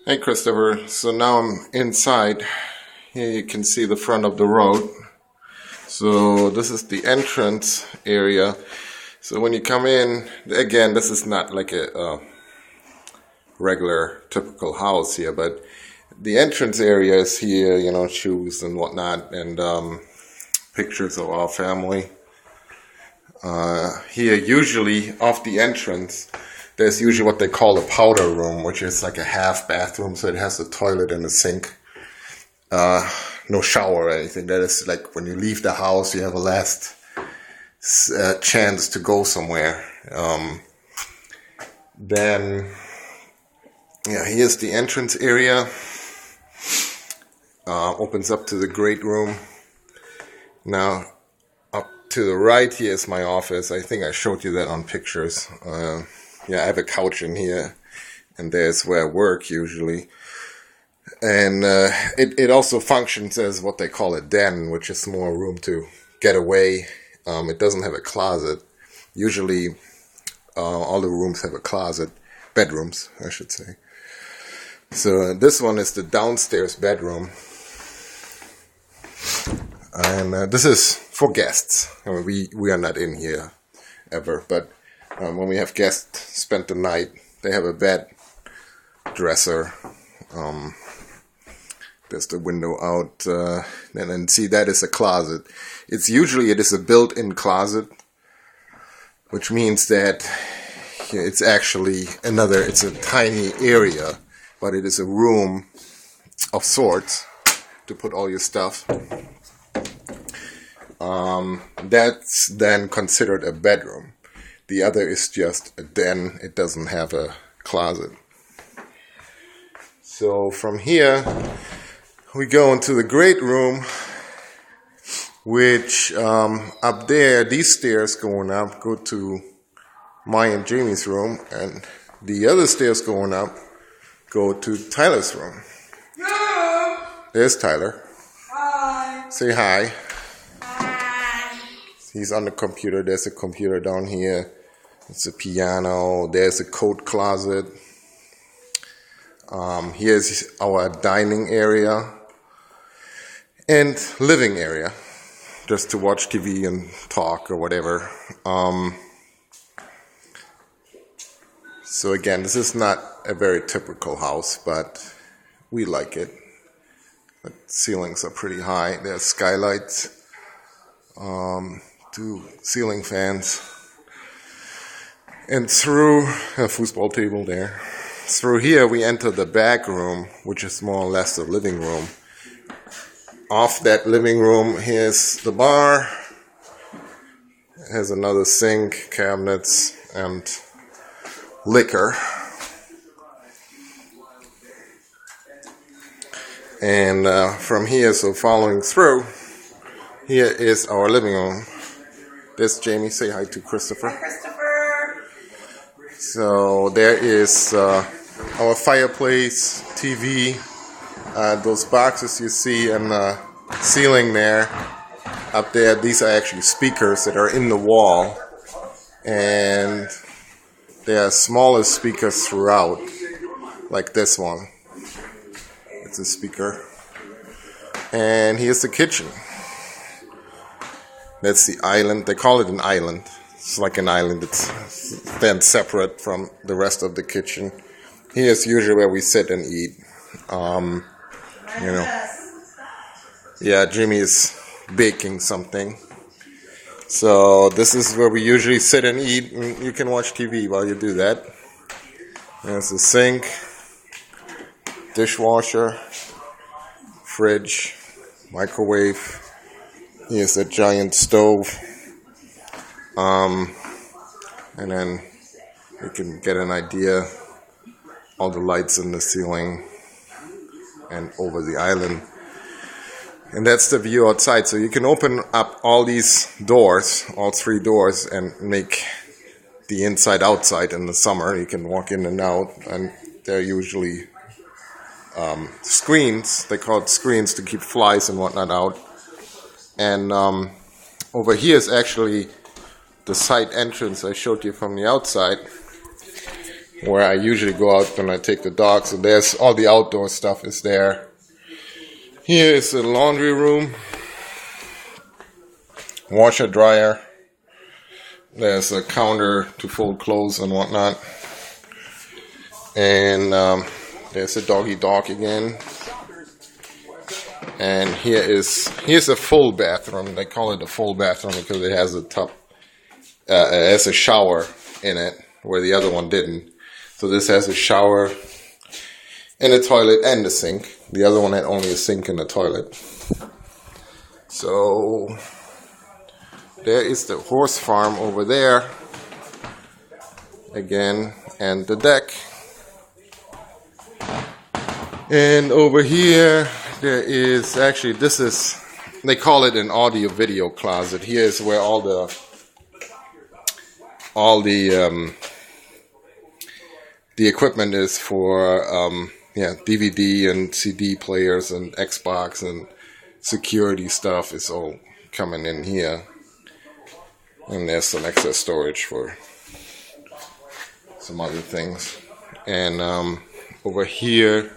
Hey Christopher, so now I'm inside. Here you can see the front of the road. So this is the entrance area. So when you come in, again, this is not like a regular typical house here, but the entrance area is here, shoes and whatnot, and pictures of our family. Here, usually off the entrance, there's usually what they call a powder room, which is like a half bathroom, so it has a toilet and a sink. No shower or anything. That is like when you leave the house, you have a last chance to go somewhere. Then, here's the entrance area. Opens up to the great room. Now, up to the right here is my office. I think I showed you that on pictures. I have a couch in here, and there's where I work usually. And it also functions as what they call a den, which is more room to get away. It doesn't have a closet. Usually, all the rooms have a closet. Bedrooms, I should say. So this one is the downstairs bedroom. And this is for guests. I mean, we are not in here ever, but when we have guests spend the night, they have a bed, dresser. There's the window out, and then see that is a closet. It is a built-in closet, which means that it's actually it's a tiny area, but it is a room of sorts to put all your stuff. That's then considered a bedroom. The other is just a den. It doesn't have a closet. So from here, we go into the great room, which up there, these stairs going up go to my and Jamie's room, and the other stairs going up go to Tyler's room. No. There's Tyler. Hi. Say hi. Hi. He's on the computer. There's a computer down here. It's a piano. There's a coat closet. Here's our dining area and living area, just to watch TV and talk or whatever. So again, this is not a very typical house, but we like it. The ceilings are pretty high. There's skylights, 2 ceiling fans. And through a foosball table there. Through here we enter the back room, which is more or less the living room. Off that living room, here's the bar. It has another sink, cabinets, and liquor. And from here, so following through, here is our living room. There's Jamie. Say hi to Christopher. Hi, Christopher. So there is our fireplace, TV, those boxes you see in the ceiling there. Up there, these are actually speakers that are in the wall. And there are smaller speakers throughout, like this one. It's a speaker. And here's the kitchen. That's the island. They call it an island. It's like an island. It's then separate from the rest of the kitchen. Here's usually where we sit and eat. Jimmy is baking something. So this is where we usually sit and eat, and you can watch TV while you do that. There's a sink, dishwasher, fridge, microwave. Here's a giant stove. And then you can get an idea, all the lights in the ceiling and over the island. And that's the view outside. So you can open up all these doors, all 3 doors, and make the inside outside in the summer. You can walk in and out, and they're usually screens. They call it screens to keep flies and whatnot out. And over here is actually the side entrance I showed you from the outside. where I usually go out when I take the dogs. So there's all the outdoor stuff is there. Here is the laundry room, washer dryer. There's a counter to fold clothes and whatnot. And there's a doggy dog again. And here's a full bathroom. They call it a full bathroom because it has a tub, it has a shower in it where the other one didn't. So this has a shower and a toilet and a sink. The other one had only a sink and a toilet. So there is the horse farm over there again, and the deck. And over here there is actually, they call it an audio video closet. Here is where all the equipment is for DVD and CD players and Xbox and security stuff is all coming in here. And there's some extra storage for some other things. And over here,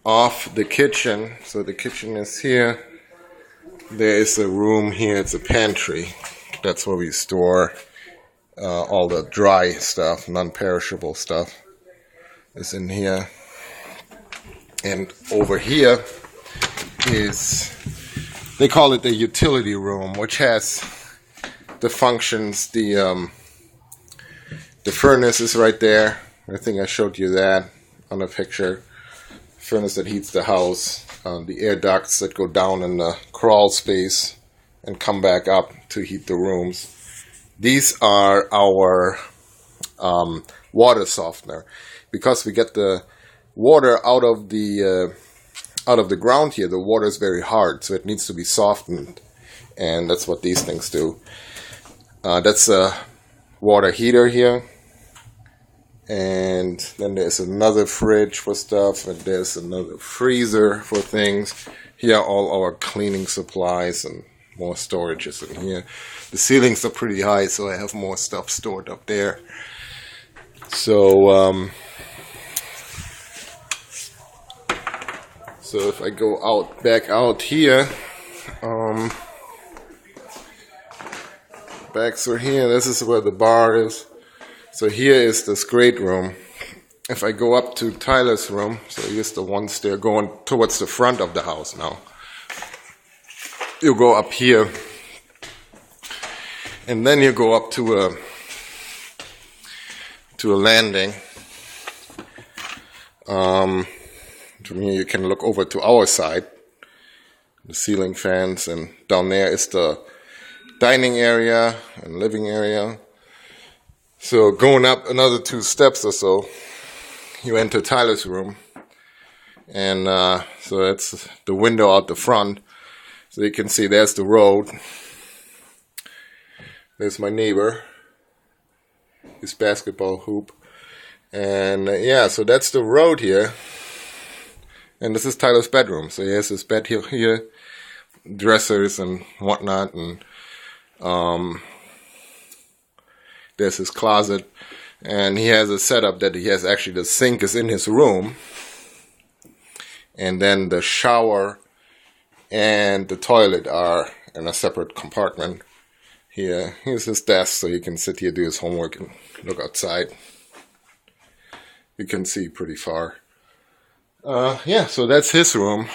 off the kitchen, so the kitchen is here, there is a room here, it's a pantry. That's where we store all the dry stuff, non-perishable stuff is in here. And over here is, they call it the utility room, which has the functions. The furnace is right there. I think I showed you that on a picture. Furnace that heats the house. The air ducts that go down in the crawl space and come back up to heat the rooms. These are our water softener, because we get the water out of the ground here. The water is very hard, so it needs to be softened, and that's what these things do. That's a water heater here, and then there's another fridge for stuff, and there's another freezer for things. Here are all our cleaning supplies, and more storage is in here. The ceilings are pretty high, so I have more stuff stored up there. So so if I go back out here, back through here, this is where the bar is. So here is this great room. If I go up to Tyler's room, so here's the one stair going towards the front of the house now. You go up here, and then you go up to a landing. From here you can look over to our side, the ceiling fans, and down there is the dining area and living area. So going up another 2 steps or so, you enter Tyler's room, and so that's the window out the front. So you can see there's the road. There's my neighbor, his basketball hoop, and yeah, so that's the road here. And this is Tyler's bedroom. So he has his bed here, dressers and whatnot, and there's his closet, and he has a setup that he has actually, the sink is in his room, and then the shower and the toilet are in a separate compartment here. Here's his desk, so he can sit here, do his homework, and look outside. You can see pretty far. Yeah, so that's his room.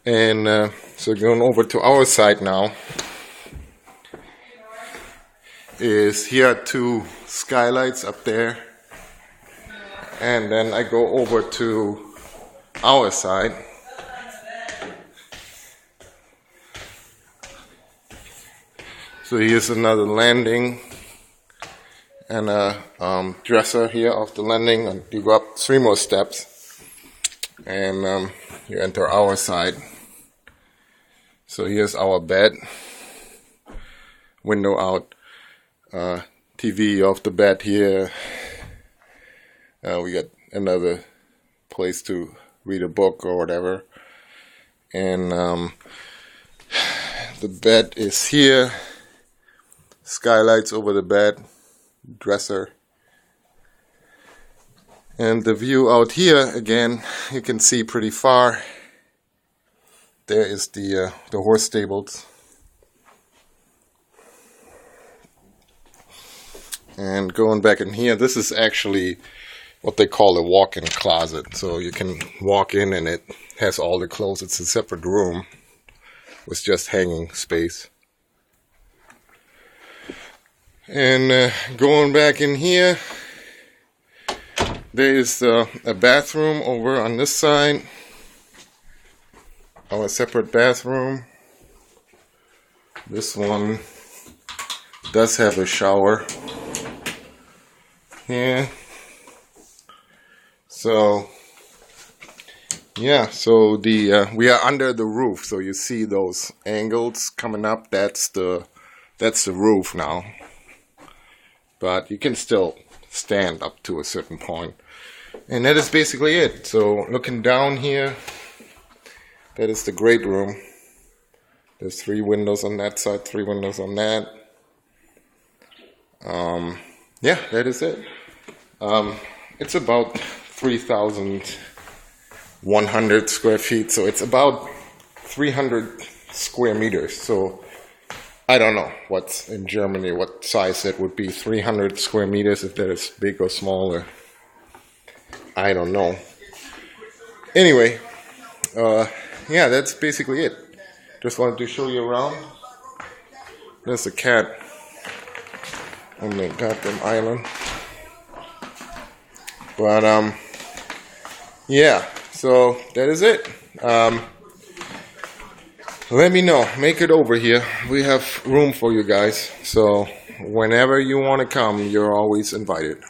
And so going over to our side now, is here are 2 skylights up there, and then I go over to our side. So here's another landing and a dresser here off the landing, and you go up 3 more steps and you enter our side. So here's our bed, window out, TV off the bed here. We got another place to read a book or whatever, and the bed is here, skylights over the bed, dresser. And the view out here, again, you can see pretty far. There is the horse stables. And going back in here, this is actually what they call a walk-in closet. So you can walk in and it has all the clothes. It's a separate room with just hanging space. And going back in here, there is a bathroom over on this side. A separate bathroom. This one does have a shower here. So yeah, so we are under the roof, so you see those angles coming up. That's the roof now, but you can still stand up to a certain point, and that is basically it. So looking down here, that is the great room. There's 3 windows on that side, 3 windows on that. Yeah, that is it. It's about 3,100 square feet, so it's about 300 square meters. So I don't know what's in Germany, what size it would be. 300 square meters, if that is big or small, or I don't know. Anyway, yeah, that's basically it. Just wanted to show you around. There's a cat on the goddamn island. But yeah, so that is it. Let me know. Make it over here. We have room for you guys. So whenever you want to come, you're always invited.